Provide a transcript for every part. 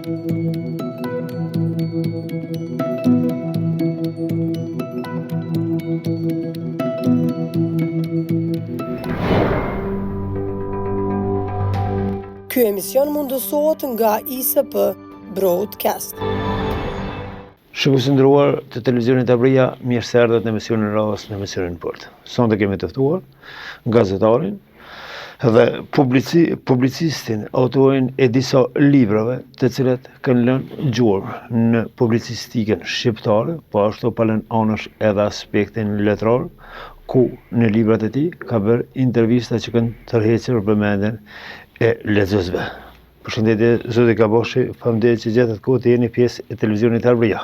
Ky emision mundësohet nga ISP Broadcast. Shikues të nderuar të televizionit Tabria, mirë se erdhët në emisionin radhës në emisionin Port. Sonte kemi të ftuar gazetarin dhe publicistin, autorin e disa librave të cilat kanë lënë gjurmë në publicistikën shqiptare, po ashtu pa lënë anësh edhe aspektin letrar, ku në librat e tij ka bërë intervista që kanë tërhequr vëmendjen e lexuesve. Përshëndetje zoti Kaboshi, faleminderit që gjetët kohë të jeni pjesë e televizionit Arbëria.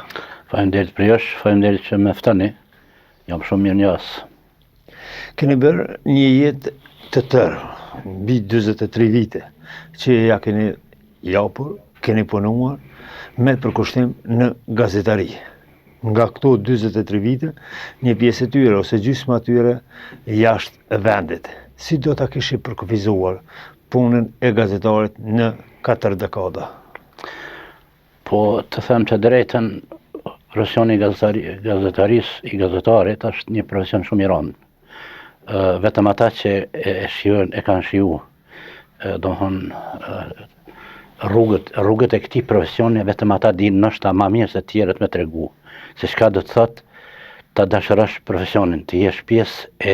Faleminderit Priosh, faleminderit që më ftoni. Jam shumë mirënjohës. Keni bërë një jetë të tërë, mbi 43 vite, që ja keni japur, keni punuar me përkushtim në gazetari. Nga këto 43 vite, një pjesë e tyre ose gjysma e tyre jashtë vendit. Si do ta kishi përkufizuar punën e gazetarit në 4 dekada? Po të them të drejtën, profesioni i gazetarit është një profesion shumë i rëndë. Vetëm ata që e kanë shiju, rrugët e këtij profesioni, vetëm ata dinë ndoshta më mirë se tjerët me tregu se çka do të thotë ta dashurosh profesionin, të jesh pjesë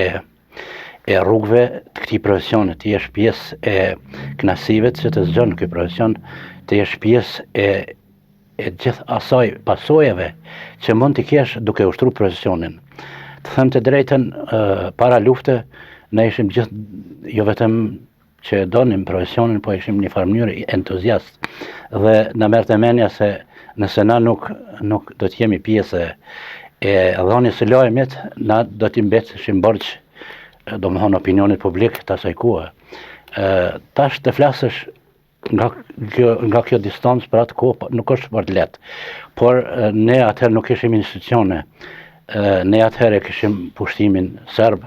e rrugëve të këtij profesioni, të jesh pjesë e kënaqësive që të zgjon ky profesion, të jesh pjesë e gjithë asaj pasojave që mund të kesh duke ushtruar profesionin. Të them të drejtën, para lufte ne ishim gjithë jo vetëm që donim profesionin, po ishim një farë mënyrë entuziast dhe na merrte mendja se nëse na nuk do të jemi pjesë e dhënies së lajmit, na do të mbeteshim borxh domethënë opinionit publik të asaj kohe. Tash të flasësh nga kjo distancë për atë kohë nuk është fort lehtë, por ne atëherë nuk kishim institucione, ne atëherë kishim pushtimin serb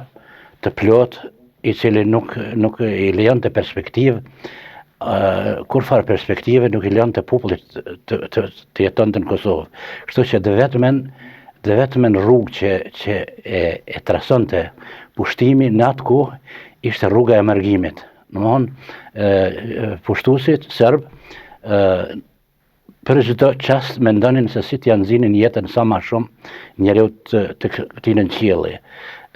të plot, i cili nuk i lejonte perspektivë, kur farë perspektive nuk i lejonte popullit të jetonte në Kosovë. Kështu që dhe vetëm rrugë që e trasonte pushtimi në atë kohë ishte rruga e emergjimit. Domthonë, pushtuesit serb për çdo çast mendonin se si t'ja nxinin jetën sa më shumë njeriu të këtij në qielli.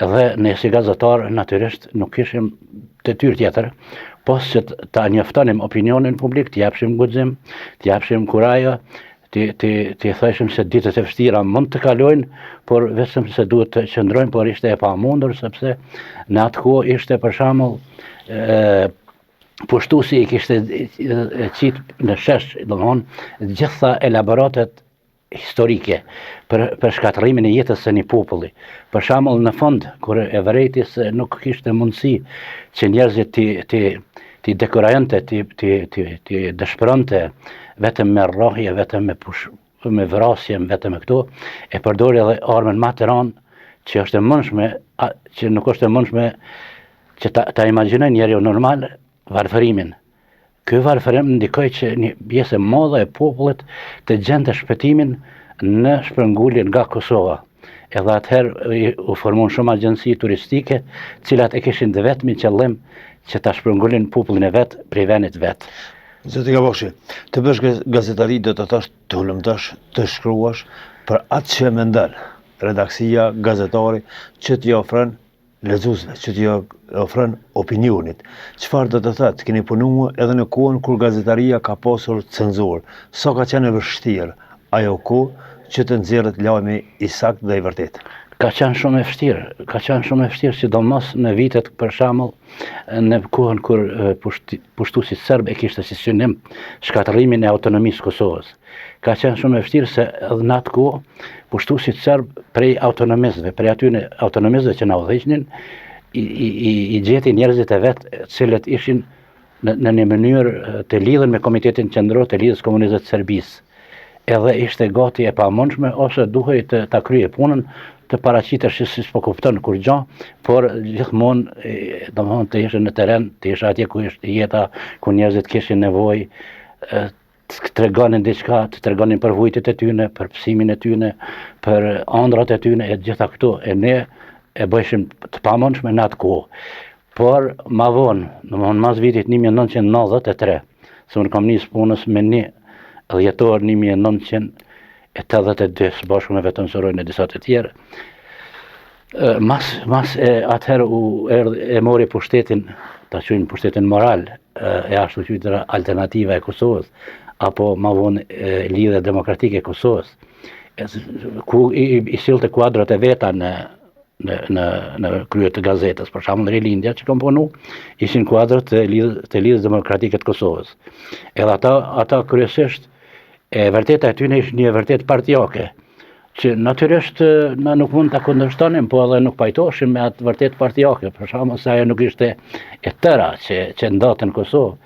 Dhe ne si gazetar natyrisht nuk kishim detyrë tjetër, pos që ta njoftonim opinionin publik, të japshim guxim, të japshim kurajo, të thashim se ditët e vështira mund të kalojnë, por vetëm se duhet të qëndrojmë, por ishte e pamundur sepse në atë kohë ishte për shembull pushtuesi i kishte qit në shesh, domthonë gjitha elaboratet historike për shkatërimin e jetës së një populli. Për shembull në fund kur Everetis nuk kishte mundësi që njerëzit ti dekorajonte, ti dëshpëronte vetëm me rrahje, vetëm me vrasje, vetëm me këto, e përdori edhe armën më të rëndë që është e mundshme, që nuk është e mundshme që ta imagjinoj njeriu normal, varfërimin. Ky varfërim ndikoi që një pjesë e madhe e popullit të gjente shpëtimin në shpërnguljen nga Kosova. Edhe atëherë u formuan shumë agjenci turistike, cilat e kishin të vetmin qëllim që ta shpërngulin popullin e vet prej vendit vet. Zoti Kaboshi, të bësh gazetari do të thosh të hulumtosh, të shkruash për atë që mendon redaksia, gazetari që t'i ofron lexuesve, që t'i ofron opinionit. Çfarë do të thotë? Keni punuar edhe në kohën kur gazetaria ka pasur cenzurë. Sa ka qenë e vështirë ajo kohë që të nxjerrët lajmi i saktë dhe i vërtetë? Ka qenë shumë e vështirë, sidomos në vitet për shembull në kohën kur pushtuesi serb e kishte si synim shkatërimin e autonomisë Kosovës. Ka qenë shumë e vështirë se edhe në atë kohë pushtuesit serb prej autonomistëve, prej atyre autonomistëve që na udhëheqnin, i gjeti njerëzit e vet, cilët ishin në një mënyrë të lidhur me Komitetin Qendror të Lidhjes Komuniste të Serbisë. Edhe ishte gati e pamundshme ose duhej të ta kryej punën, të paraqitesh si s'po kupton kur gjë, por gjithmonë domthonë të ishe në terren, të ishe atje ku ishte jeta, ku njerëzit kishin nevojë, të tregonin diçka, të tregonin për vujtjet e tyne, për psimin e tyne, për ëndrat e tyne, e gjitha këto, e ne e bëjshim të pamundshme në atë kohë. Por ma vonë, domethënë mas vitit 1993, se unë kam nisë punës me 1 dhjetor 1982, së bashku me vetëm sorojnë e disa të tjerë. Mas atëherë e mori pushtetin, ta quajmë pushtetin moral, e ashtu quajtura alternativa e Kosovës, apo ma vonë Lidhja Demokratike e Kosovës, ku i sillte kuadrat e veta në krye të gazetës, për shembull Rilindja që kam punu, ishin kuadrat të Lidhjes Demokratike të Kosovës. Edhe ata kryesisht e vërteta e tyre ishin një vërtet partijake, që natyrisht na nuk mund ta kundërshtonim, po edhe nuk pajtoheshim me atë vërtet partijake, për shembull se ajo nuk ishte e tëra që ndodhte në Kosovë,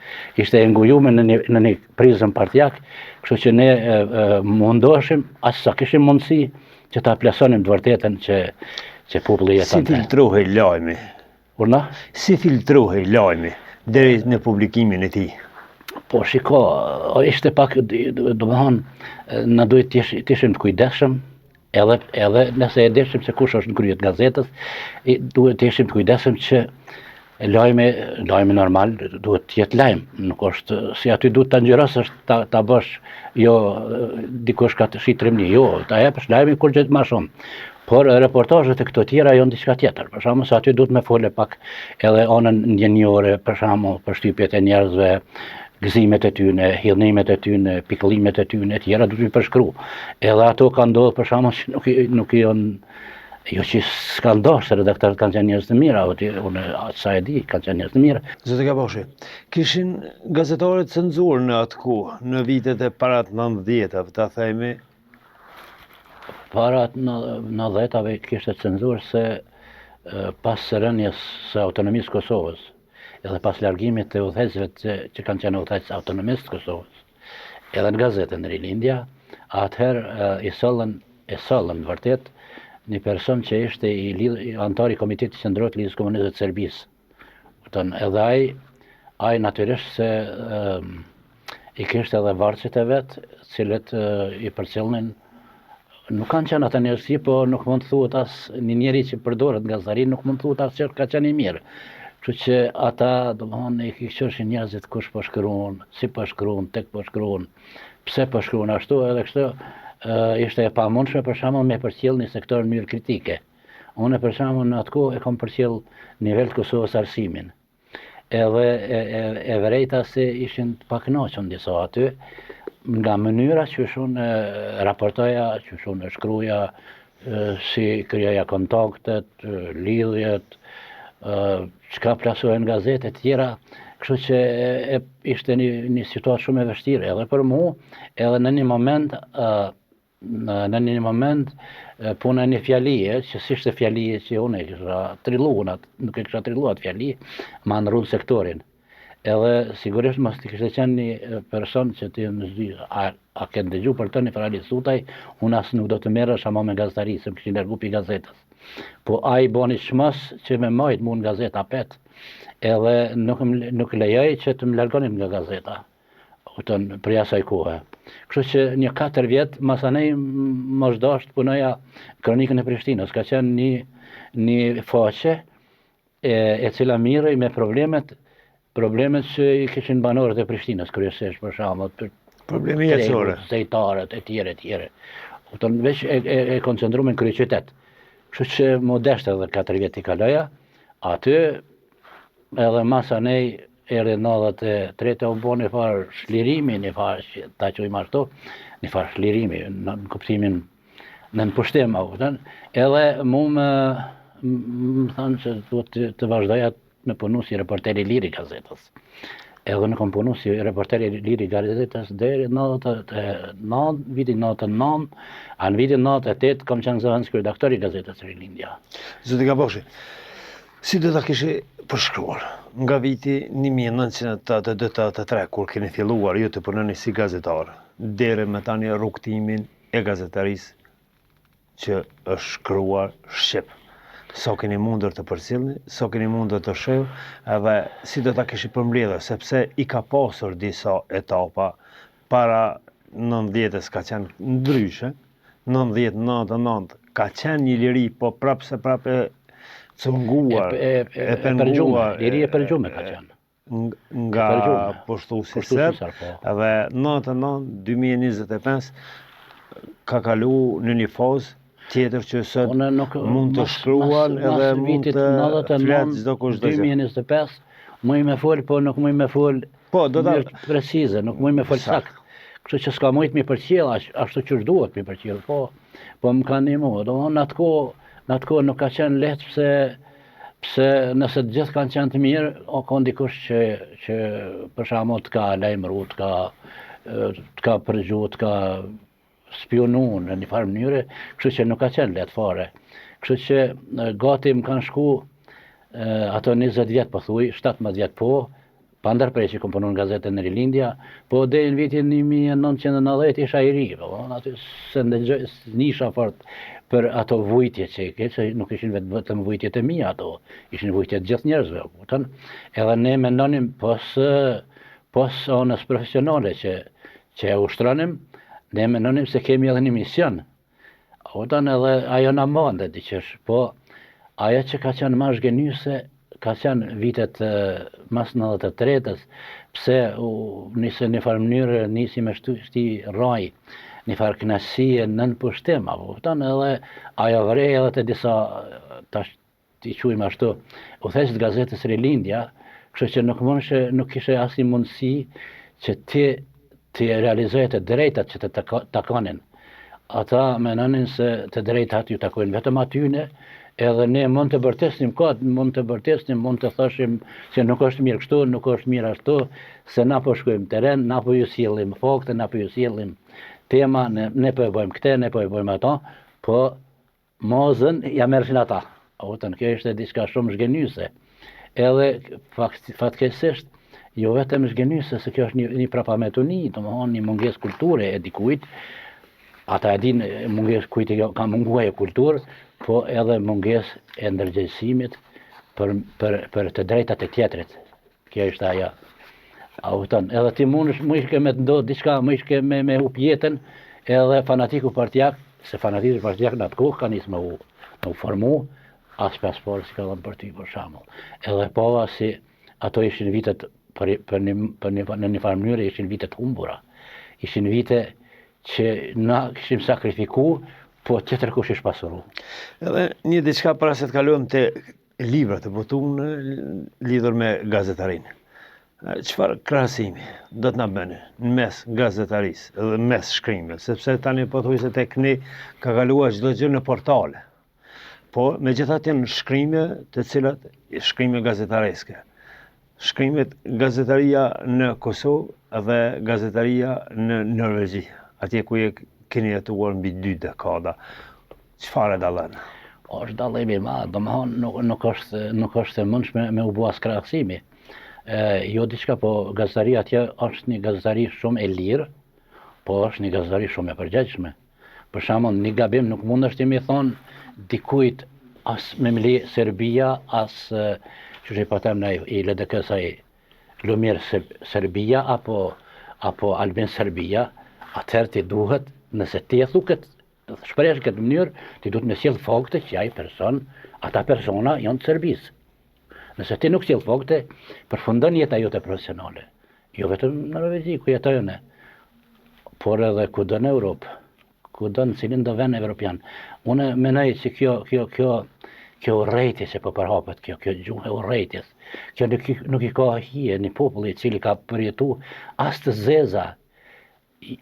ishte e ngujuar në një prizëm partijak, kështu që ne mundoheshim aq sa kishim mundësi që ta plasonim të vërtetën që populli jetonte. Si filtrohej lajmi? Urna? Si filtrohej lajmi deri në publikimin e tij? Po shiko, ishte pak, domethënë, na duhet të ishim të kujdesshëm, edhe nëse e deshim se kush është në krye të gazetës, duhet të ishim të kujdesshëm që lajmi normal duhet të jetë lajm, nuk është si aty duhet ta ngjyrosësh ta bësh jo dikush ka të shitrimni, jo, ta japësh lajmin kur gjet më shumë. Por reportazhet e këto tjera janë diçka tjetër. Për shembull, se aty duhet me fole pak edhe anën ndjenjore, për shembull, përshtypjet e njerëzve, gëzimet e tyne, hidhnimet e tyne, pikëllimet e tyne, tjera duhet të përshkru. Edhe ato kanë ndodhur për shembull që nuk janë, jo që s'ka ndodhur, se redaktorët kanë qenë njerëz të mirë, unë atë sa e di, kanë qenë njerëz të mirë. Zotë Kabashi, kishin gazetarët cenzurë në atë kohë, në vitet e para të 90-ave, ta themi? Para 90-ave kishte cenzurë se pas rënies së autonomisë Kosovës, edhe pas largimit të udhëheqësve që kanë qenë udhëheqës autonomistë Kosovës, edhe në gazetën Rilindja, atëherë e sollën vërtet një person që ishte antar i Komitetit Qendror të Lidhjes Komuniste të Serbisë. Edhe ai natyrisht se i kishte edhe varësit e vet, cilët i përcjellnin. Nuk kanë qenë ata njerëz, po nuk mund të thuhet as një njeri që përdoret nga zari, nuk mund të thuhet as që ka qenë i mirë. Kështu që ata, domethënë, i kishin njerëzit kush po shkruan, si po shkruan, tek po shkruan, pse po shkruan ashtu, edhe kështu ishte e pamundshme për shembull me përcjell një sektor në mënyrë kritike. Unë për shembull në atë kohë e kam përcjell nivel të Kosovës arsimin. Edhe e vërejta se ishin të pakënaqur disa aty nga mënyra që unë raportoja, që unë shkruja, si krijoja kontaktet, lidhjet, çka plasohen në gazetë e tjera, kështu që ishte një situatë shumë e vështirë edhe për mua, edhe në një moment puna një fjalie, që s'ishte fjalie që unë e kisha trilluar, nuk e kisha trilluar atë fjali, ma ndrru sektorin. Edhe sigurisht mos të kishte qenë një person që ti më zdi, a ke dëgju për të një Frali Sutaj, unë as nuk do të merresh ama me gazetari, se më kishin largu pi gazetës. Po ai bani çmos që me majt mua në gazeta pet, edhe nuk lejoj që të më largonin nga gazeta, për asaj kohe. Kështu që një 4 vjet masanej mos dash të punoja Kronikën e Prishtinës, ka qenë një faqe e cila mirrej me problemet që i kishin banorët e Prishtinës, kryesisht për shembull, probleme jetësore, zejtarët e tjerë. Veç e koncentruar në kryeqytet. Kështu që modest edhe 4 vjet i kaloja, aty edhe masanej erdhi 93 u bën një farë shlirimi, një farë ta quajmë ashtu, një farë shlirimi në kuptimin në pushtim, edhe mu më thanë që duhet të vazhdoja me punu si reporteri liri gazetës. Edhe në kam punu si reporteri liri gazetës deri në vitin 99, a në vitin 98 kam qenë zëvendëskrye redaktor i gazetës Rilindja. Zotë Kabashi, si do ta kishe përshkruar nga viti 1982-83 kur keni filluar ju të punoni si gazetar, deri me tani rrugtimin e gazetarisë që është shkruar shqip? Sa keni mundur të përcjellni, sa keni mundur të shoh, edhe si do ta kishi përmbledhur, sepse i ka pasur disa etapa para 90-s ka qenë ndryshe, 90-99 ka qenë një liri, po prapë se prapë e cunguar, e penguar. Liri e përgjume ka qenë. Nga poshtuesi serb, edhe 99-2025 ka kalu në një fazë tjetër që sot mund të shkruan edhe mund të fletë çdo kush do të. 2025 më me fol, po nuk më me fol precize, nuk më me fol sakt. Kështu që s'ka mujt mi përqjell ashtu që duhet mi përqjell, po më ka ndihmu. Domthonë në atë kohë nuk ka qenë lehtë pse nëse të gjithë kanë qenë të mirë, o ka dikush që për shembull të ka lajmëru, të ka përgju, të ka spionu në një farë mënyre, kështu që nuk ka qenë lehtë fare. Kështu që gati më kanë shku ato 20 vjet po thuj, 17 vjet po, pa ndërprej që kom punu në gazetën në Rilindja, po deri në vitin 1990 isha i ri, aty se nisha fort për ato vujtje që nuk ishin vetëm vujtjet e mia ato, ishin vujtjet gjithë njerëzve, kupton? Edhe ne mendonim pos onës profesionale që e ushtronim, ne mendonim se kemi edhe një mision. Kupton, edhe ajo na mande diqesh, po ajo që ka qenë më zhgënjyse ka qenë vitet mas 93-s, pse nisë një farë mënyrë nisi me shti raj, një farë kënaqësie nën pushtim, edhe ajo vrej edhe të disa, tash t'i quajmë ashtu, udhëheqës gazetës Rilindja, kështu që nuk kishe asnjë mundësi që ti realizoje të drejtat që të takonin. Ata menonin se të drejtat ju takojnë vetëm atyne, edhe ne mund të bërtesnim kod, mund të thashim se nuk është mirë kështu, nuk është mirë ashtu, se na po shkojmë teren, na po ju sjellim fakte, na po ju sjellim tema, ne po e bëjmë këtë, ne po e bëjmë ato, po mozën ja merrshin ata. Kjo ishte diçka shumë zhgënjyse. Edhe fatkeqësisht, jo vetëm zhgënjyse, se kjo është një prapametuni, domethënë një mungesë kulture e dikujt. Ata e din mungesë kujt ka munguar e kulturë, po edhe mungesë e ndërgjegjësimit për të drejtat e tjetrit. Kjo është ajo. Edhe ti mundesh më ishke me të ndodhë diçka, më ishke me hup jetën, edhe fanatiku partijak, se fanatiku partijak në atë kohë ka nisë me u formu, as pasport si ka dhënë për ty për shembull. Edhe pova si ato ishin vitet në një farë mënyrë ishin vitet humbura. Ishin vite që na kishim sakrifiku, po tjetër kush ish pasuru. Edhe një diçka para se të kalojmë te librat e botuar lidhur me gazetarinë. Çfarë krahasimi do të na bëni në mes gazetarisë dhe mes shkrimeve, sepse tani po thuaj se tek ne ka kaluar çdo gjë në portale. Po megjithatë janë shkrime të cilat shkrime gazetareske. Shkrimet gazetaria në Kosovë dhe gazetaria në Norvegji, atje ku keni jetuar mbi 2 dekada. Çfarë dallon? Është dallimi i madh, domethënë nuk është e mundshme me u bua krahasimi. Jo diçka, po gazetaria atje është një gazetari shumë e lirë, po është një gazetari shumë e përgjegjshme. Për shembull, një gabim nuk mundesh ti më thon dikujt as me mli Serbia, as që i patem në i LDK-s ai Lumir Serbia apo Albin Serbia, atëherë ti duhet, nëse ti e thu këtë shpresh këtë mënyrë, ti duhet me sjell fakte që ai person, ata persona janë të Serbisë. Nëse ti nuk sjell fakte, përfundon jeta jote profesionale. Jo vetëm në Norvegji ku jetojnë, por edhe kudo në Europë, kudo në cilin do vend evropian. Unë mendoj se kjo urrëtie që po përhapet, kjo gjuhë e urrëties, kjo nuk i ka hije një popull i cili ka përjetu as të zeza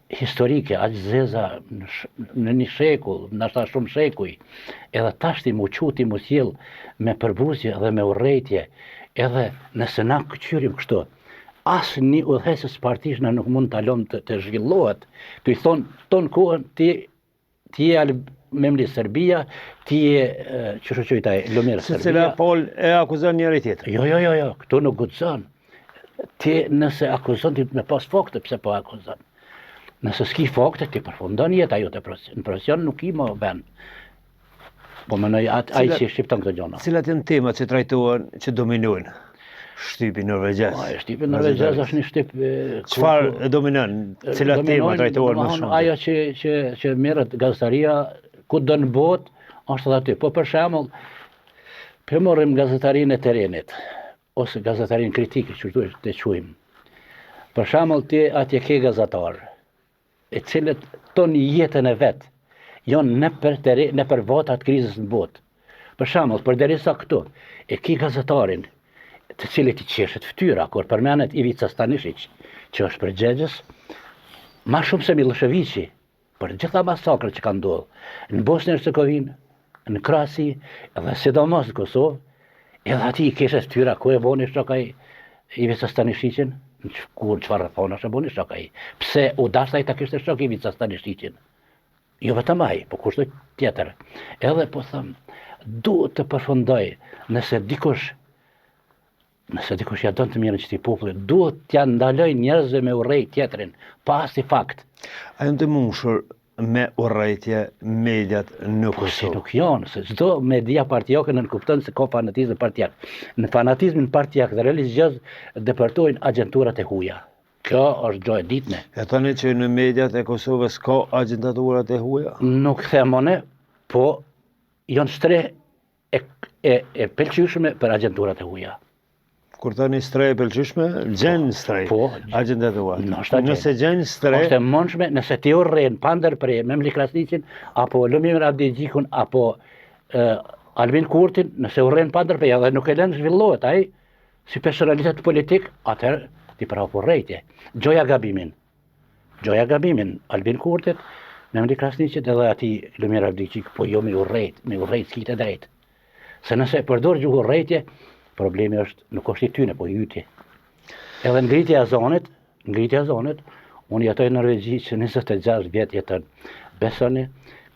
historike, aq zeza në një shekull, ndoshta shumë shekuj, edhe tash ti mu quti mu sjell me përbuzje dhe me urrëtie, edhe nëse na qyrim kështu, as një udhëheqës partish na nuk mund ta lëm të zhvillohet. Tu i thon ton kohën ti je me mli Serbia, ti je që shoqëtaj Lumir Serbia. Secila pol e akuzon njëri tjetrin. Jo, këtu nuk guxon. Ti nëse akuzon ti me pas fakte pse po akuzon. Nëse s'ki fakte ti përfundon jeta jote në profesion nuk i më bën. Po mendoj ai që shqipton këto gjëra. Cilat janë temat që trajtohen, që dominojnë? Shtypi norvegjes. Shtypi norvegjes është një shtyp... Çfarë dominon? Cilat tema trajtohen më shumë? Ajo që merret gazetaria ku do në botë, është edhe aty. Po për shembull, për morrim gazetarinë e terenit, ose gazetarinë kritike, që duhet të quajmë. Për shembull, ti atje ke gazetar, e cilët tonë jetën e vet, janë në për votat krizës në botë. Për shembull, përderisa këtu, e ke gazetarin, të cilët i qeshet fytyra, kur përmenet Ivica Stanishić, që është përgjegjës, ma shumë se Miloševići, për gjitha masakrët që kanë ndodhur në Bosnjë e Hercegovinë, në Krasi, edhe sidomos në Kosovë, edhe ati i keshe fytyra, ku e boni shokaj Ivica Stanishićin, çfarë thonash e boni shokaj, pse u dashta i ta kishte shok Ivica Stanishićin. Jo vetëm ai, po kushtoj tjetër. Edhe po them, duhet të përfundoj, nëse dikush ja don të mirën qëti popullit, duhet t'ja ndaloj njerëzve me urrej tjetrin, pas i fakt. A janë të mundur me urrejtje mediat në Po si Kosovë? nuk janë, se çdo media partijake nën kupton se ka fanatizëm partijak. Në fanatizmin partijak dhe religios depërtojnë agenturat e huaja. Kjo është gjë e ditme. E tani që në mediat e Kosovës ka agjentaturat e huaja? Nuk them unë, po janë shtreh e pëlqyeshme për agenturat e huaja. Kur tani strej e pëlqyeshme, gjen strej Po, agjentaturat. ndoshta gjen. Nëse gjen strej, Është e mundshme nëse ti urren pandër për Memli Krasniqin, apo Lumir Abdixhikun, apo Albin Kurtin, nëse urren pandër për edhe nuk e lën zhvillohet ai si personalitet politik, atëherë ti pra urrejtje. Gjoja gabimin, Albin Kurtit, Memli Krasniqit edhe ati Lumir Abdixhik, po jo me urrejt s'kite e drejt. Se nëse e përdor gjuhë urrejtje, problemi është nuk është i tyne, po i yti. Edhe ngritja e zonit, unë jetoj në Norvegji që 26 vjet jetën. Besoni,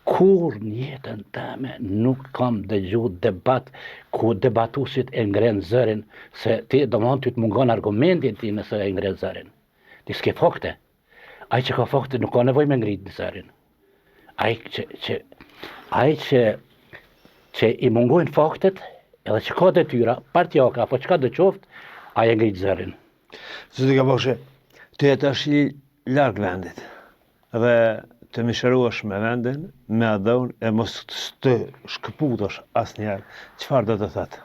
kur në jetën teme nuk kam dëgju debat ku debatuesit e ngren zërin, se ti domthon ty të mungon argumentin ti nëse e ngren zërin. Ti s'ke fakte. Ai që ka fakte nuk ka nevojë me ngrit zërin. Ai që i mungojnë faktet, edhe që ka detyra, partijaka, apo çka do qoftë, ai e ngrit zërin. Zoti Gaboshe, të jetash i larg vendit dhe të mishëruash me vendin, me adhon e mos të shkëputosh asnjëherë. Çfarë do të thotë?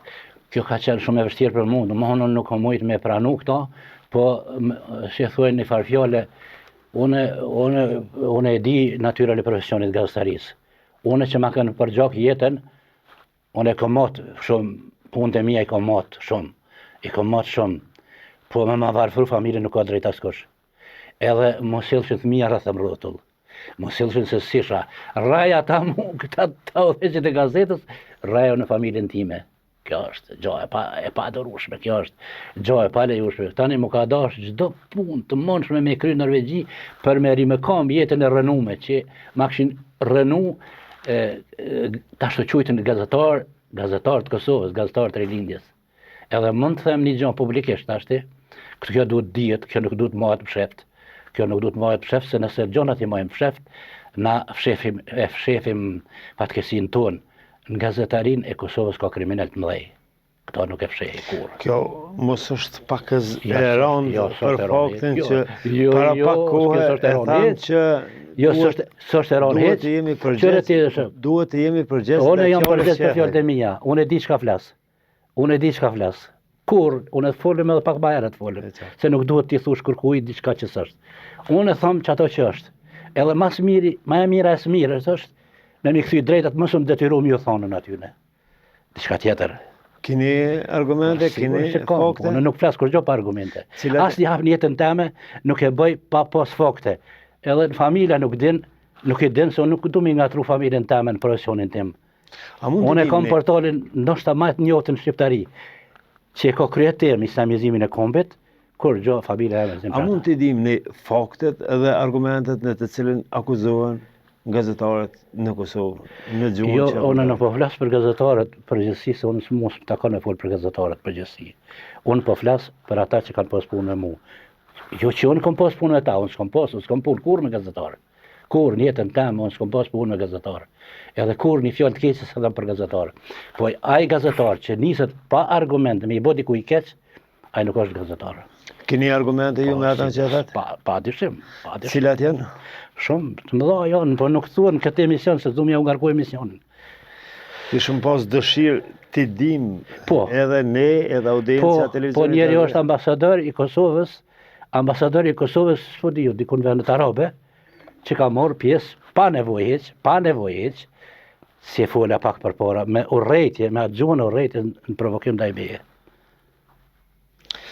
Kjo ka qenë shumë e vështirë për mua, domethënë unë nuk kam mujt me pranu këto, po si thuajnë në farë fjale, unë e di natyrën e profesionit gazetarisë. Unë që ma kanë përgjak jetën, unë e kam matë shumë, punët e mia i kam matë shumë, po me ma varfru familje nuk ka drejt askush. Edhe mos sjellshin fëmija rreth rrotull, mos sjellshin se sisha. Raja ta mu, këta udhëheqjet e gazetës, raja në familjen time. Kjo është gjë e pa dorueshme, kjo është gjë e pa lejueshme. Tani më ka dash çdo punë të mundshme me kry në Norvegji për me rimëkam jetën e rënume, që ma kishin rënu tash të quajtën gazetar të Kosovës, gazetar të rilindjes. Edhe mund të them një gjë publikisht tashti, kjo duhet dihet, kjo nuk duhet mohet psheft. Se nëse gjonat i mojmë psheft, na fshefim fatkesin tonë. Në gazetarin e Kosovës ka kriminal të mëdhej. Këto nuk e fshej kur. Kjo mos është pak e rëndë për faktin që para pak kohë e thanë që s'është e rëndë duhet të jemi përgjegjës. Unë jam përgjegjës për fjalët e mia. Unë e di çka flas. Kur unë të folëm edhe pak më herët folëm, se nuk duhet t'i thush kërkujt diçka që s'është. Unë e them çato që është. Edhe më e mira e smirë është me mi kthy drejtat më shumë detyru mi u thonën atyne. Diçka tjetër. Keni argumente, keni fakte? Unë nuk flas kurrë pa argumente. Asnjë hap në jetën time nuk e bëj pa pas fakte. Edhe në familja nuk e din se unë nuk du mi ngatru familjen time në profesionin tim. Unë e kam portalin ndoshta më të njohur në shqiptari, që e ka kryetem islamizimin e kombit, kur gjo familja e me A mund të dim në faktet dhe argumentet në të cilën akuzohen gazetarët në Kosovë, në gjuhën Jo, që... unë nuk po flas për gazetarët përgjithësi, se unë mos ta kanë fol për gazetarët përgjithësi. Unë po flas për ata që kanë pas punë me mua. Jo që unë kam pas punë me ta, unë s'kam punë kur me gazetarë. Kur në jetën time unë s'kam pas punë me gazetarë. Edhe kur një fjalë të keqe s'kam për gazetarë. Po ai gazetar që niset pa argumente me i bë diku i keq, ai nuk është gazetar. Keni argumente ju me ata që e thatë? Pa dyshim. Cilat janë? Shumë të mëdha janë, po nuk thuan këtë emision se du m'ja u ngarku emisionin. Kishëm pas dëshirë ti dim edhe ne, edhe audienca televizionit. Po njeri është ambasador i Kosovës, s'po di ju, dikun vendet arabe, që ka morë pjesë pa nevojë heq, si e fola pak përpara, me urrejtje, me atë gjuhën urrejtje në provokim ndaj meje.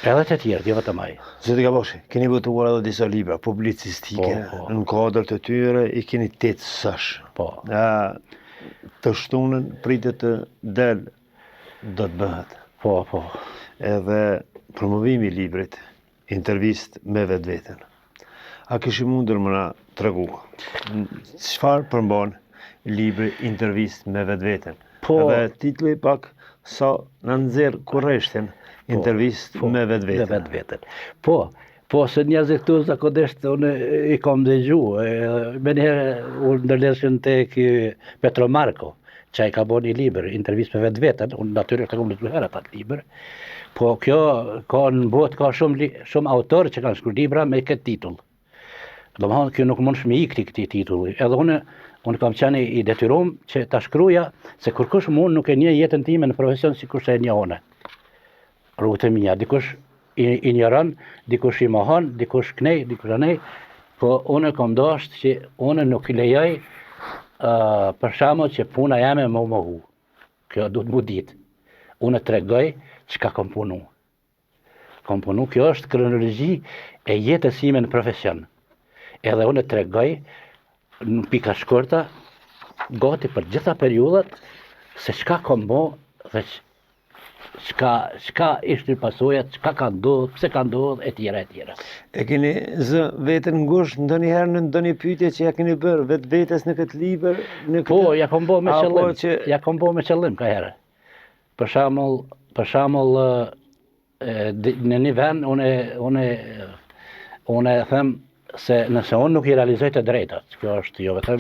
Edhe të tjerë, jo vetëm ai. Zoti Kaboshi, keni votuar edhe disa libra publicistike, në kodër të tyre i keni 8 sash. Të shtunën pritet të del, do të bëhet. Po. Edhe promovimi i librit, intervist me vetveten. A kishim mundur më na tregu? Çfarë përmban libri intervist me vetveten? Edhe titulli pak sa në nxjerr kurreshtin. Intervist me vetveten. Po, se njerëzit këtu zakonisht unë i kam dëgju, me njëherë u ndërleshin të Petro Marko, që ai ka bo një libër, intervist me vetveten, unë natyrisht e kam lexuar herë atë libër, po kjo ka në botë ka shumë autorë që kanë shkruar libra me këtë titull. Domethënë kjo nuk mund shmi ikti këtij titulli. Edhe unë kam qenë i detyruar që ta shkruaja se kurkush mund nuk e njeh jetën time në profesion sikur se e njeh unë. Rrugët e mia, dikush i njëron, dikush i mohon, dikush knej, dikush anej, po unë kam dashur që unë nuk i lejoj për shembull që puna jame më mohu. Kjo duhet mu ditë. Unë tregoj çka kam punu. Kjo është kronologji e jetës ime në profesion. Edhe unë tregoj në pika shkurta, gati për gjitha periudat, se çka kam bo dhe çka ishte pasojat, çka ka ndodhur, pse ka ndodhur, etj. E keni zë veten ngushtë ndonjëherë në ndonjë pyetje që ja keni bërë vetvetes në këtë libër, në këtë? Po, ja kam bë me qëllim ka herë. Për shembull në një vend unë them se nëse unë nuk i realizoj të drejtat, kjo është jo vetëm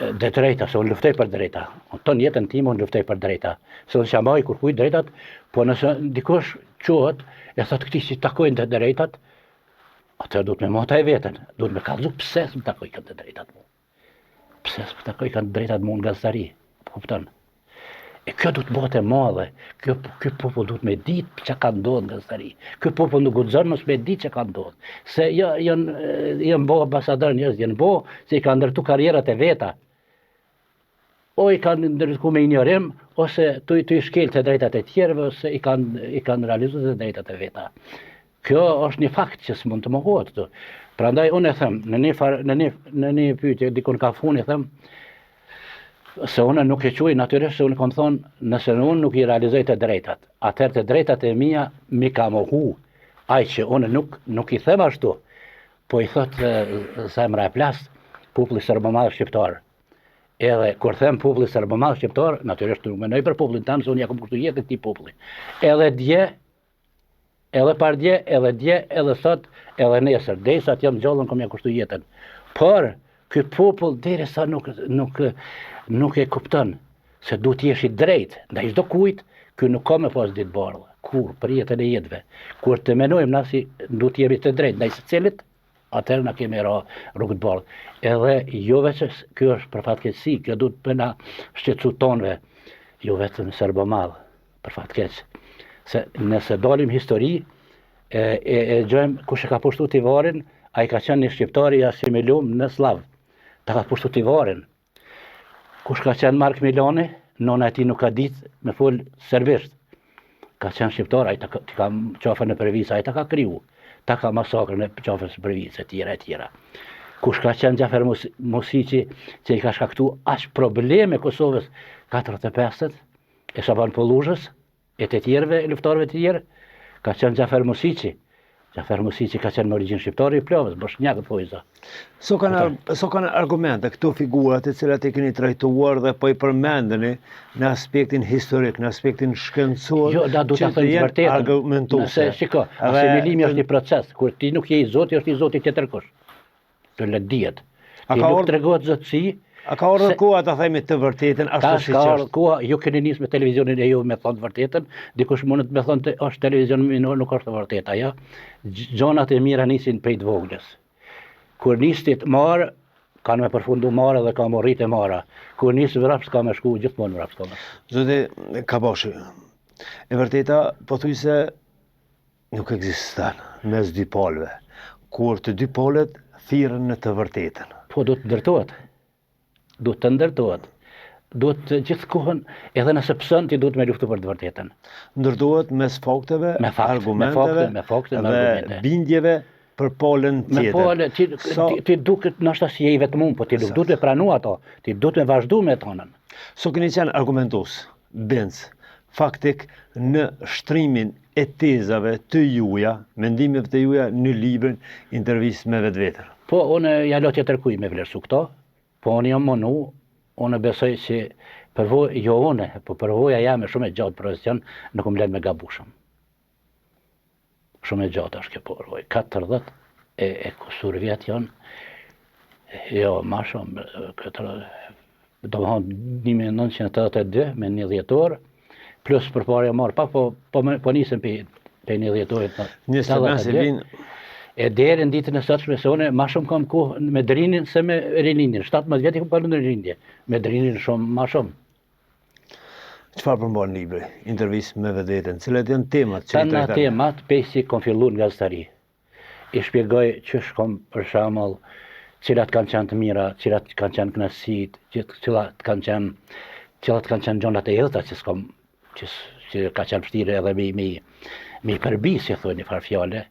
dhe drejta, se unë luftoj për drejta. Tonë jetën time unë luftoj për drejta. Se unë shamaj kur kujt drejtat, po nëse dikush qohet, e thot këti si takojnë të drejtat, atë duhet me mota e veten, duhet me kallëzu pse s'më takoj këtë të drejtat mu. Pse s'më takoj këtë drejtat mu në gazetari, kupton? E kjo duhet bëhet e madhe, kjo popull duhet me ditë që ka ndodhur në gazetari. Kjo popull nuk guxon mos me ditë që ka ndodhur. Se janë bo ambasador njerëz, janë bo se i kanë ndërtu karrierat e veta. O i kanë ndërtu me ignorim, ose tu i shkel të drejtat e tjerëve, ose i kanë realizuar të drejtat e veta. Kjo është një fakt që s'mund të mohohet këtu. Prandaj unë e them, në një pyetje dikun ka funi them, se unë nuk e quaj natyrisht se unë kam thonë, nëse unë nuk i realizoj të drejtat, atëherë të drejtat e mia mi ka mohu. Ai që unë nuk i them ashtu, po i thot zemra e plast, populli serbomadh shqiptar. Edhe kur them populli serbomadh shqiptar, natyrisht nuk mendoj për popullin tanë, se unë ja kam kushtuar jetën këtij populli. Edhe dje, edhe pardje, edhe sot, edhe nesër, derisa të jam gjallën kam ja kushtuar jetën. Por ky popull derisa nuk e kupton se duhet të jesh i drejtë ndaj çdo kujt, ky nuk ka me pas ditë bardhë. Kur për jetën e jetëve, kur të menojmë na si duhet të jemi të drejtë ndaj secilit, atëherë na kemi rrugë të bardhë. Edhe jo vetëm kjo është për fatkeqësi, kjo duhet të na shqetësu tonëve, jo vetëm serbomadh, për fatkeqësi. Se nëse dalim histori, e gjojmë kush e ka pushtu Tivarin, ai ka qenë një shqiptar i asimiluar në slav. Ta ka pushtu Tivarin. Kush ka qenë Mark Milani, nona e tij nuk ka ditë me fol serbisht. Ka qenë shqiptar, ai ka qafën në Previca, ai ta ka kriju. Ta ka masakrën e qafës së Previcës e tjera. Kush ka qenë Xhafer Musiqi, që i ka shkaktu aq probleme Kosovës 45-t, e Shaban Polluzhës, e të tjerëve, luftarëve të tjerë, ka qenë Xhafer Musiqi. Xhafer Musiqi ka qenë me origjinë shqiptare i Plovës, bosnjak të thojza. So kanë argumente këto figurat e cilat e keni trajtuar dhe po i përmendeni në aspektin historik, në aspektin shkencor. Jo, da duhet ta thënë të vërtetën. Argumentuese. Nëse shiko, asimilimi është një proces, kur ti nuk je i Zoti, është i Zoti tjetër kush. Të le dihet. Ti nuk tregohet zotësi, A ka ardhur koha ta themi të vërtetën ashtu Tash siç ka është? ardhur koha, ju keni nisë me televizionin e ju me thonë të vërtetën, dikush mundet me thonë është televizion minor, nuk është e vërtetë ajo. Gjonat e mira nisin prej të voglës. Kur nistit marë, kanë me përfundu marë dhe ka më rritë e mara. Kur nisë vraps, ka me shku gjithmonë vraps. Zoti Kabashi, e vërteta po thuj se nuk ekziston mes dy palëve, kur të dy palët thirrën në të vërtetën. Po do të ndërtohet. Do të ndërtohet. Do të gjithkohën, edhe nëse pësën, ti do të me luftu për të vërtetën. Ndërtohet mes fakteve, Me fakte, argumenteve me fakte, me dhe argumente. bindjeve për palën Me tjetër. pole, ti duket nështë si je i vetëm unë, po ti duhet me pranu ato, ti duhet me vazhdu me tonën. So keni qenë argumentos, benz, faktik në shtrimin e tezave të juja, mendimeve të juja në librin intervistë me vetveten. Po, unë ja lo tjetër kuj me vlerësu këto, po unë jam mënu, unë besoj që përvoj, jo unë, po përvoja jam e shumë e gjatë profesion, nuk më len me gabushëm. Shumë e gjatë është kjo përvoj. 40 e kusur vjetë janë, jo, ma shumë, do më thonë 1982 me 1 dhjetor, plus për pare marë pak, po nisëm për 1 dhjetorit. 25 e vinë. E deri në ditën e sotshme se unë ma shumë kam kohë me drinin se me rinindin. 17 vjetë i kam parë në rindje. Me drinin shumë, ma shumë. Çfarë përmban libri, intervistë me vetveten, cilat janë temat që i Tana trajton? temat pesi kom fillu në gazetari. I shpjegoj qësh kom për shembull cilat kanë qenë të mira, cilat kanë qenë kënaqësit, cilat kanë qenë gjonat e edhta që s'kom që ka qenë vështirë edhe me përbi, si thonë një farë fjale.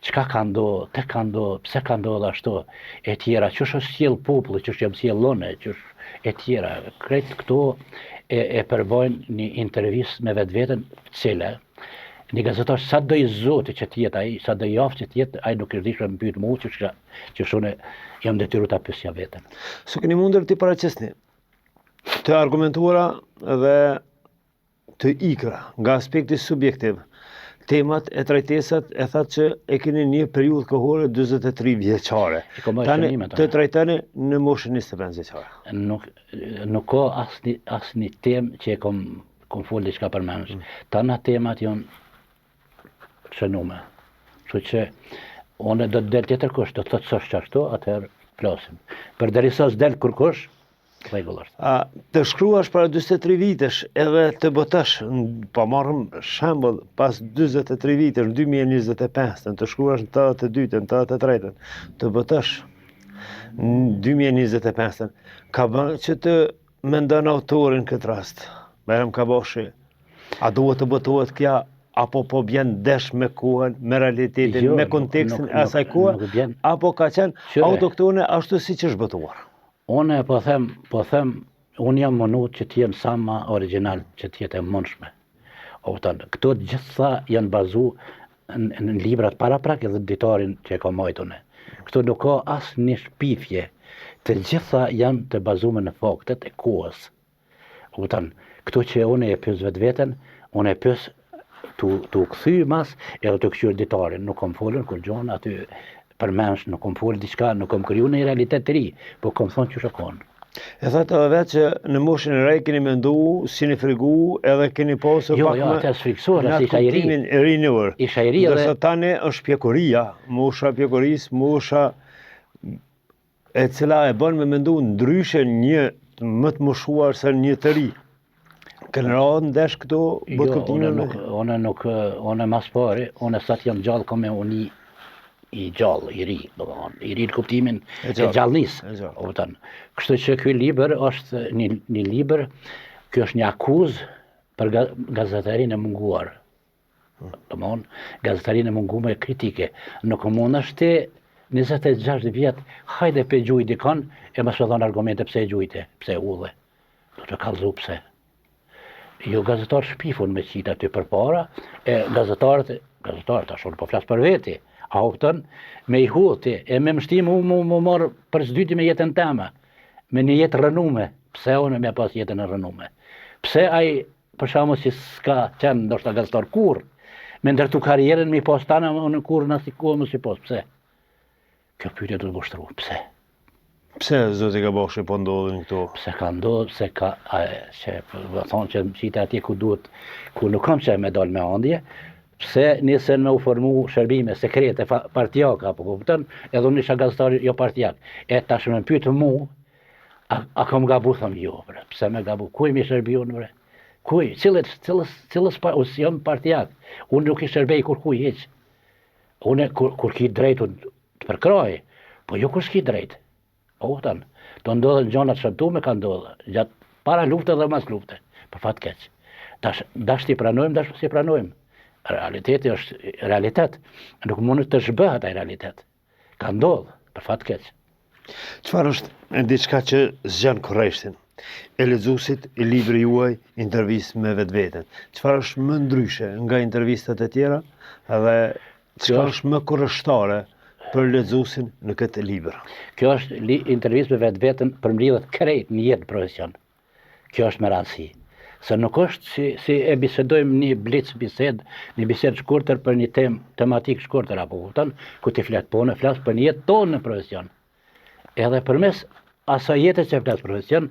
Çka ka ndodhur, te ka ndodhur, pse ka ndodhur ashtu, e tjera, ç'është sjell populli, ç'është jam sjell unë, e tjera. Krejt këto e përbojnë një intervistë me vetveten, cila një gazetar sa do i zoti që tjetë ai, sa do i aftë që tjetë, ai nuk është dishme më pyet mua që shune jam detyru ta pyesja veten. So keni mundur të paraqesni të argumentuara dhe të ikra nga aspekti subjektiv temat e trajtesat e thatë që e keni një periudhë kohore 43 vjeçare. Tani të trajtoni në moshën 25 vjeçare. Nuk ka asnjë temë që e kom folë diçka për mensh. Tana temat janë shënume. Kështu që unë do të del tjetër kush, do të thotë s'është ashtu, atëherë flasim. Përderisa s'del kurkush, rregullisht. Të shkruash para 43 vitesh edhe të botash, pa marrëm shembull pas 43 vitesh në 2025, të shkruash në 82-ën, 83-ën, të botash në 2025-ën, ka bërë që të mendon autorin këtë rast. Bajram Kabashi, a duhet të botohet kja apo po bjen desh me kohën, me realitetin, me kontekstin e asaj kohe, apo ka qenë autoktone ashtu siç është botuar? Unë po them, unë jam mënut që t'jem sa ma original, që t'jetë e mundshme. Këto gjitha janë bazu në librat paraprak edhe ditarin që e ka majtune. Këto nuk ka asë një shpifje, të gjitha janë të bazume në faktet e kohës. Këto që unë e pys vetveten, unë e pys t'u këthy mas edhe t'u këqyr ditarin. Nuk kom folën kur gjonë aty për mensh, nuk kom folë diçka, nuk kom kriju në realitet të ri, po kom thonë që shokon. E thatë edhe vetë që në moshën e rej keni mendu, si një frigu, edhe keni pasur pak me... Jo, atër sfriksuar, asë isha i ri. Në rinur. Isha i ri edhe... Dërsa tani është pjekuria, mosha pjekuris, mosha e cila e bën me mendu ndryshe një më të moshuar se një të ri. Kënë radhë ndesh këto bëtë këptimin? Unë mas pari, unë sa të jam gjallë kome unë i gjallë, i ri, i ri në kuptimin e gjallënisë. Kështu që ky libër është një libër, kjo është një akuzë për gazetarin e munguar. Gazetarin e munguar me kritike. Nuk mund është 26 vjetë, hajde pe gjuj dikon, e më së thonë argumente pse e gjujte, pse e udhe. Do të kallëzu pse. Jo gazetarë shpifun me qita ty për para, e gazetarët ashtë unë po flasë për veti, a optën me i huti, e me mështim mu marë për zdyti me jetën tema, me një jetë rënume, pse unë me pas jetën e rënume. Pse ai, për shamu si s'ka qenë ndoshta gazetar kur, me ndërtu karierën me i pas tana, unë kur në si kohë më si pas, pse? Kjo pyetje do të vështru, pse? Pse zoti Gaboshi po ndodhin këto? Pse ka ndodhur, pse ka që do thonë që qita atje ku duhet, ku nuk kam që me dal me andje, pse nisën me u formu shërbime sekrete partijak apo kupton, edhe unë isha gazetar jo partijak. E tash më pyet mu, a kam gabu, thëm jo, bre, pse me gabu, kuj mi shërbion, bre? Kuj, cilës jam partijak, unë nuk i shërbej kur kuj hiq. Unë kur ki drejt të përkraj, po jo kur s'ki drejt. Po kupton, të ndodhen gjëra të shëmtuara ka ndodhur gjatë para lufte dhe mas lufte, për fat keq. Dash ti pranojmë, dash si pranojmë. Realiteti është realitet, nuk mund të zhbëhet ai realitet. Ka ndodhur, për fat keq. Çfarë është diçka që zgjan korreshtin? E lexuesit i libri juaj intervistë me vetveten. Çfarë është më ndryshe nga intervistat e tjera dhe çfarë është më kurrështare për lexuesin në këtë libër? Kjo është intervistë me vetveten për mbledhet krejt në jetë profesion. Kjo është me rëndësi. Se nuk është si e bisedojmë një blitz bised, një bisedë shkurtër për një tematik shkurtër apo kupton, ku ti flet, po në flas për një jetë tonë në profesion. Edhe përmes asaj jetës që flas profesion,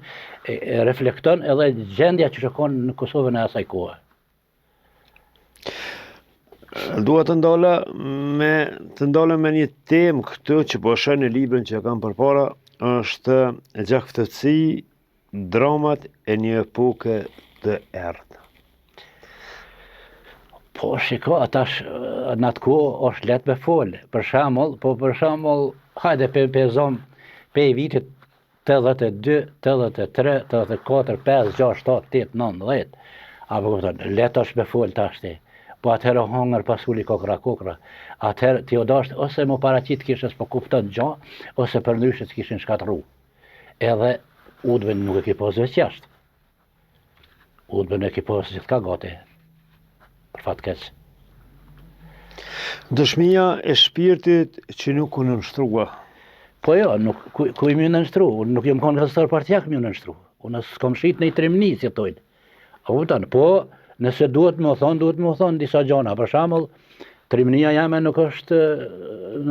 reflekton edhe gjendja që shkon në Kosovën e asaj kohe. Dua të ndola me një temë këtë që po shoh në librin që kam përpara, është gjaktësi, dramat e një epoke të errët. Po shiko, atash në atë kohë është lehtë me fol. Për shembull, hajde pe vitit 82, 83, 84, 5, 6, 7, 8, 9, 10. Apo kupton, lehtë është me fol tash ti. Po atëherë hangër pasuli kokra. Atëherë ti o dasht ose më paraqit kishës po kupton gjë, ose për ndryshe s'kishin shkatërru. Edhe udhën nuk e ki posë veç jashtë. Udhën e ki posë gjithka gati. Për fat keq. Dëshmia e shpirtit që nuk u nënshtrua. Po jo, ku i më nënshtru, unë nuk jam konë gazetar partijak më nënshtru. Unë s'kam shit në i tremni, si tojnë. A kupton, po nëse duhet më thonë disa gjona. Për shembull, trimnia jame nuk është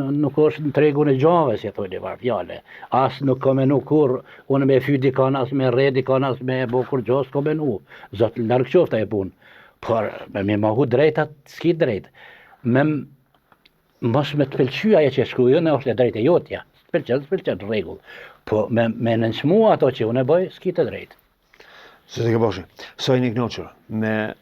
në tregun e gjave, si thonë var fjale. As nuk ka menu kur unë me fy dikan, as me rre dikan, as me bo kur gjos ka menu. Zot larg qofta e punë. Por me mohu drejtat, s'ki drejt. Mos me të pëlqy ajo që shkruaj, në është e drejtë e jotja. S'pëlqen rregull. Po me nënçmu ato që unë e bëj, s'ki të drejtë. Zoti Gaboshi, sa jeni kënaqur me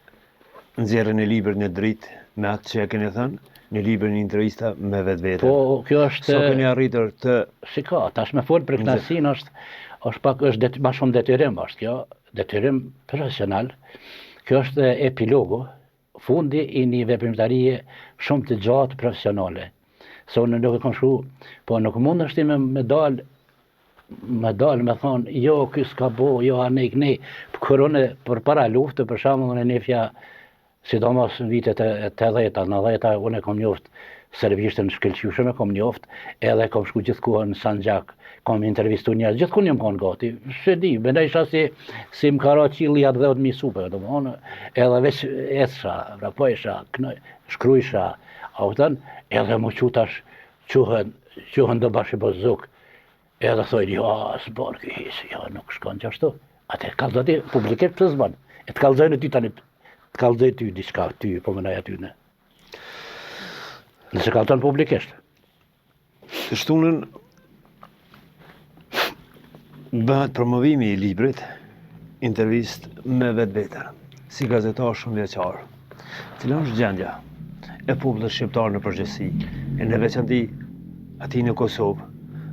nxjerrjen e librit në dritë, me atë që e keni thënë, në librin intervista me vetveten. Po kjo është Sa keni arritur të shiko, tash me fol për kënaqësinë është më shumë detyrim është kjo, detyrim profesional. Kjo është epilogu, fundi i një veprimtarie shumë të gjatë profesionale. Se unë nuk e kam shkruar, po nuk mund është me dalë me thonë, jo, ky s'ka bo, jo, anek, ne. Kur unë për para luftë, për shembull në nefja, sidomos në vitet e 80-ta, 90-ta, unë e kam njoft serbishtën shkëlqyshëm, e kam njoft, edhe kam shku gjithkohën në Sanxhak, kam intervistu njerëz, gjithkohën jam kanë gati. Shedi, mendojsha si më ka ra qilli atë 10.000 supe, domthonë, edhe veç esha, rapojsha, shkrujsha, autën, edhe më qutash quhen do bashi bozuk. Edhe thojnë, jo, s'bon kjo hisi, jo, nuk shkon që ashtu. Atë e kalzoj ti, publikisht të s'bon. E të kalzojnë ty tani, të kalzoj ty diçka, ty, po mënaj aty në. Nëse kalzojnë publikisht. Të shtunën bëhet promovimi i librit, intervist me vetveten, si gazetar shumë vjeçar. Cila është gjendja e popullit shqiptar në përgjithësi, e në veçanti aty në Kosovë,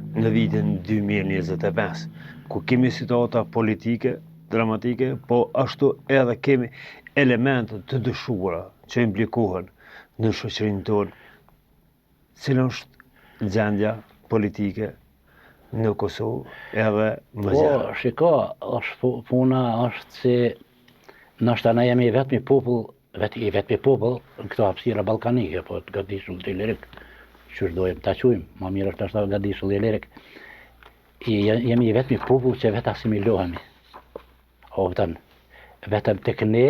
në vitin 2025, ku kemi situata politike, dramatike, po ashtu edhe kemi elemente të dëshuara që implikohen në shoqërinë tonë. Cila është gjendja politike në Kosovë edhe më gjerë? Po, shiko, puna është si nështë na jemi vetëmi popull, vetëmi popull në këto hapësira ballkanike, po të gatishëm të lirik. Që dojmë ta quajmë, më mirë është ashtu gatishëm i lirik. Jemi vetëmi popull që vetë asimilohemi. Optan, vetëm tek ne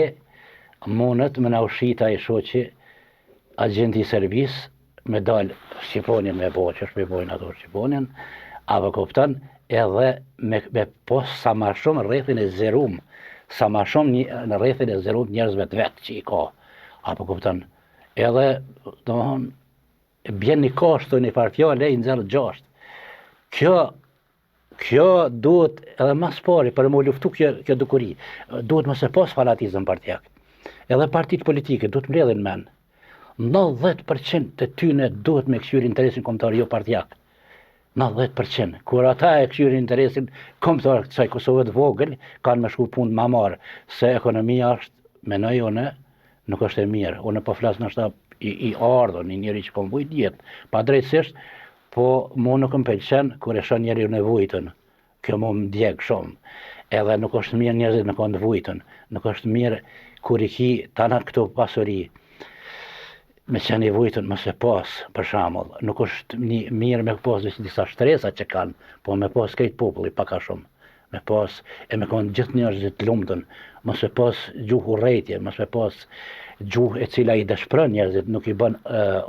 mundet më na ushita i shoqi agenti i Serbisë me dal Shqiponien me bo, që është me bojnë ato Shqiponien, apo kupton, edhe me pos sa ma shumë rrethin e zerum, sa ma shumë në rrethin e zerum njerëzve të vetë që i ka. Apo kupton, edhe, domethënë, bjen një kosht, një farë fjallë, i nxerr 6. Kjo duhet edhe mas pari, për më luftu kjo dukuri, duhet mos e pas fanatizëm partijak. Edhe partitë politike duhet mbledhin men. 90% të tyne duhet me këshyri interesin kombëtar, jo partijak. 90%. Kur ata e këshyri interesin kombëtar kësaj Kosovë të vogël, kanë me shku punë ma marë, se ekonomia është, menoj une, nuk është e mirë. Unë po flas nështë i ardhur, një njeri që po më vujt jetë, pa drejtësisht, po mu nuk më pëlqen kur e shoh njeri nevojitën. Kjo mu më djeg shumë. Edhe nuk është mirë njerëzit me kanë nevojitën. Nuk është mirë kur i ki tanat këto pasuri. Me që nevojitën mos e pas, për shembull. Nuk është mirë me pas disa shtresa që kanë, po me pas krejt populli pak a shumë. Me pas e me kanë gjithë njerëzit lumtën, mos e pas gjuhë urrejtje, mos e pas gjuhë e cila i dëshpëron njerëzit, nuk i bën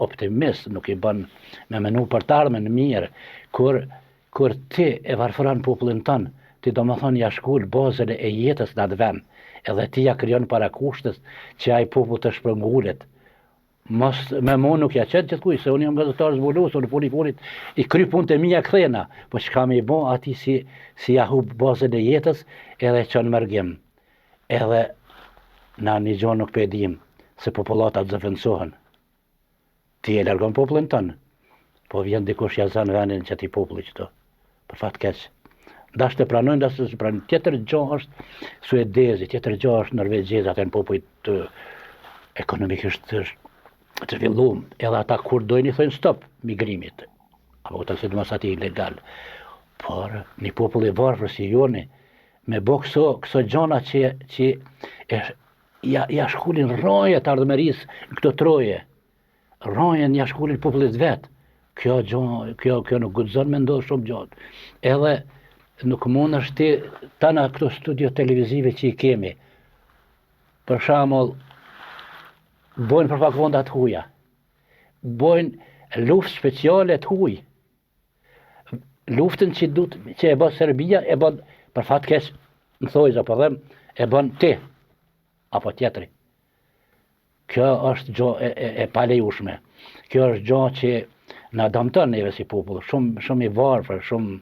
optimist, nuk i bën me menu për të ardhmen mirë. Kur ti e varfëron popullin tënë, ti do më thonë ja shkul bazën e jetës në atë vend, edhe ti ja krijon parakushtës që ai popull të shpërngullet. Mos me mu nuk ja qetë gjithkuj, se unë jam gazetar zbulus, unë polifonit i kry punë të mija këthena, po që kam i bo ati si ja hub bazën e jetës edhe që në mërgjim. Edhe na një gjonë nuk pedim se populatat zëvëndsohen. Ti e largon popullin tënë, po vjen dikush ja zanë venin që ti populli qëto, për fatë keqë. Dash të pranojnë, dash të pranojnë. Tjetër gjonë është suedezi, tjetër gjonë është norvegjezi, atë në popullit ekonomikisht të zhvillum, edhe ata kur dojnë i thojnë stop migrimit, apo të kësë mos ati ilegal. Por një popull i varfër si joni, me bo këso gjona që ja shkullin rojet ardhëmeris në këto troje, rojen ja shkullin popullit vetë. Kjo nuk gudzon me ndodhë shumë gjatë. Edhe nuk mund është ti tana këto studio televizive që i kemi. Për shembull, bojnë propaganda të huja, bojnë luftë speciale të huj. Luftën që e bën Serbia, e bën për fat keq, më thojza po them, e bën ti apo tjetri. Kjo është gjë e palejueshme. Kjo është gjë që na dëmton neve si popull, shumë i varfër, shumë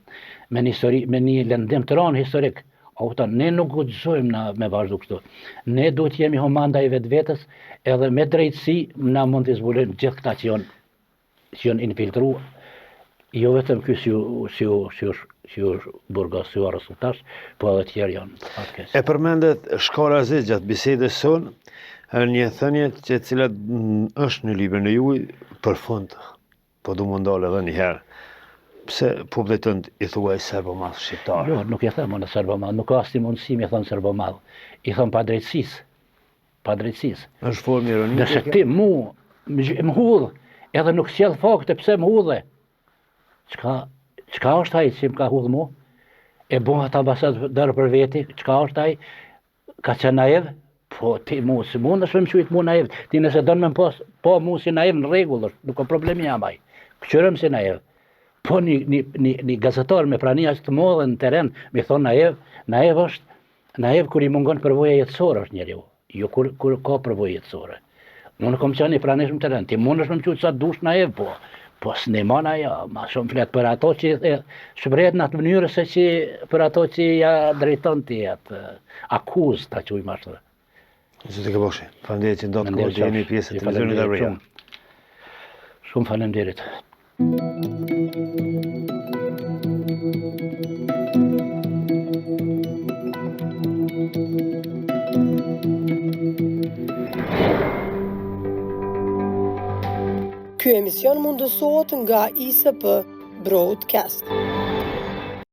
me një lëndim të rënd historik. Ne nuk guxojmë me vazhdu kështu. Ne duhet jemi homanda i vetës, edhe me drejtësi na mund të zbulojmë gjithë këta që janë infiltru, jo vetëm ky si Burgos, si Resultash, po edhe tjerë janë. E përmendet Shkara Z gjatë bisedës sonë, një thënie që cilat është në librin e juaj për fund, po du më ndalë edhe një herë. Pse popullit tënd i thuaj serbomadh shqiptar? Jo, nuk e them unë serbomadh, nuk ka asnjë mundësi me thënë serbomadh. I thon padrejtësisë. Padrejtësisë. Është formë ironike. Nëse ti më hudh, edhe nuk sjell fakte pse më hudhe. Çka është ai që më ka hudh mua? E bën atë ambasador për veti, çka është ai? Ka qenë naiv? Po ti mos mundesh me më quajt mua naiv. Ti nëse don më pas, po mua si naiv në rregull, nuk ka problem jam ai. Qërëm si naiv. Po një gazetar me prani as të modhe në teren, me thonë naiv është, naiv kur i mungon përvoja jetësore është njeriu, jo kur ka përvojë jetësore. Unë kom qenë i pranishëm në teren, ti mundesh me më qujtë sa dush naiv, po s'nimon ajo, ma shumë flet për ato që shprehet në atë mënyrë se që për ato që ja drejton ti atë akuzë ta quajmë ashtu. Zoti Kaboshi, faleminderit që ndot kohë që jeni pjesë e televizionit Dabreja. Shumë faleminderit. Ky emision mundësohet nga ISP Broadcast.